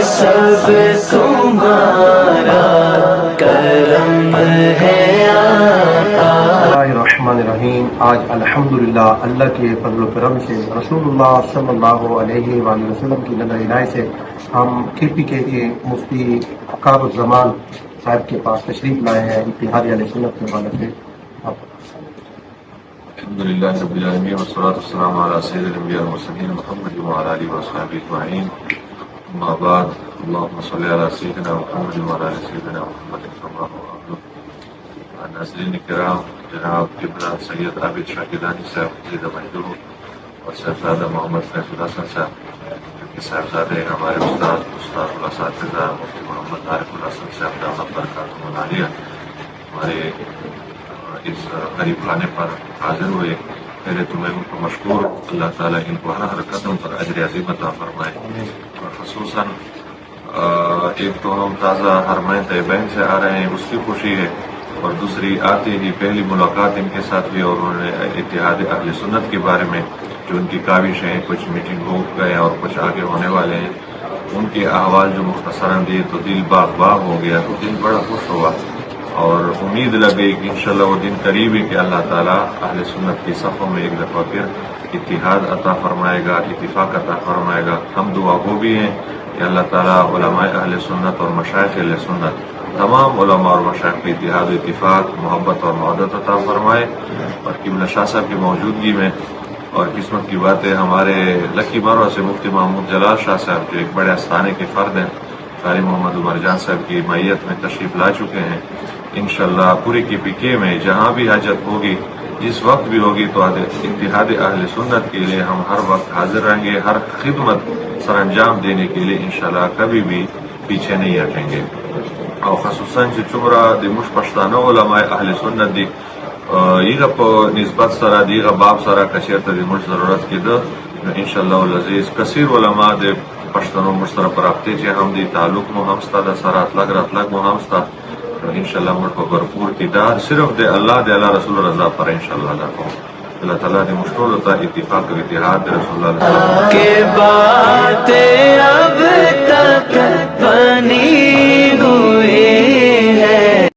سب تمہارا کرم ہے آقا۔ الرحمن الرحیم۔ آج الحمدللہ اللہ کے فضل و کرم سے رسول اللہ صلی اللہ علیہ وآلہ وسلم کی نظر عنایت سے ہم KP کے مفتی عقاب الزمان صاحب کے پاس تشریف لائے ہیں اتحاد اہل سنت کے حوالے سے۔ الحمدللہ رب العالمین والصلاۃ والسلام علی سید الانبیاء والمرسلین محمد وعلی آلہ وصحبہ اجمعین، اما بعد، اللہم صلی علی سیدنا محمد وعلی آل سیدنا محمد کما بعد۔ ناظرین کرام، جناب قبلہ سید عابد شاکردانی صاحب زندہ مجدور اور صاحبزادہ محمد فیض الحسن صاحب کے صاحبزادے ہمارے استاد الاساتذہ مفتی محمد عارف الحسن صاحب دامت برکاتہم العالیہ ہمارے اس غریب خانے پر حاضر ہوئے۔ پہلے تو میں ان کو مشکور، اللہ تعالیٰ ان کو ہر قدم پر اجر عظیم عطا فرمائے، اور خصوصاً ایک تو ہم تازہ حرمین طیبین سے آ رہے ہیں، اس کی خوشی ہے، اور دوسری آتے ہی پہلی ملاقات ان کے ساتھ ہوئی، اور انہوں نے اتحاد اہل سنت کے بارے میں جو ان کی کاوش ہیں، کچھ میٹنگ ہو گئے اور کچھ آگے ہونے والے ہیں، ان کے احوال جو مختصراً دیے تو دل باغ باغ ہو گیا، تو دل بڑا خوش ہوا، اور امید لگے کہ انشاءاللہ وہ دن قریب ہے کہ اللہ تعالیٰ اہل سنت کی صفوں میں ایک دفعہ پھر اتحاد عطا فرمائے گا، اتفاق عطا فرمائے گا۔ ہم دعا گو بھی ہیں کہ اللہ تعالیٰ علماء اہل سنت اور مشائخ اہل سنت، تمام علماء اور مشائخ کے اتحاد و اتفاق، محبت اور محبت عطا فرمائے، اور قبلہ شاہ صاحب کی موجودگی میں، اور قسمت کی بات ہے ہمارے لکی مروہ سے مفتی محمود جلال شاہ صاحب جو ایک بڑے آستانے کے فرد ہیں، قاری محمد عمر جان صاحب کی معیت میں تشریف لا چکے ہیں۔ انشاءاللہ پوری KPK میں جہاں بھی حاجت ہوگی، جس وقت بھی ہوگی، تو اتحاد اہل سنت کے لیے ہم ہر وقت حاضر رہیں گے، ہر خدمت سر انجام دینے کے لیے انشاءاللہ کبھی بھی پیچھے نہیں ہٹیں گے۔ اور خصوصاً جو چمرہ دی مش پشتانہ علماء اہل سنت دی یہ نسبت سرا دیغا باب سرا کچیرتا دی مش ضرورت کی دا انشاءاللہ العزیز کثیر علماء دی پشتانوں مش سرا پراپتے چے ہم دی تعلق مو ہمستا دا سرا اطلاق مو ہمستا، انشاءاللہ ملک کو بھرپور کی دا صرف دے اللہ رسول رضا پر انشاءاللہ دا کو اللہ تعالیٰ دے مشکل ہوتا اتفاق و اتحاد رسول اللہ کے باتیں اب تک بنی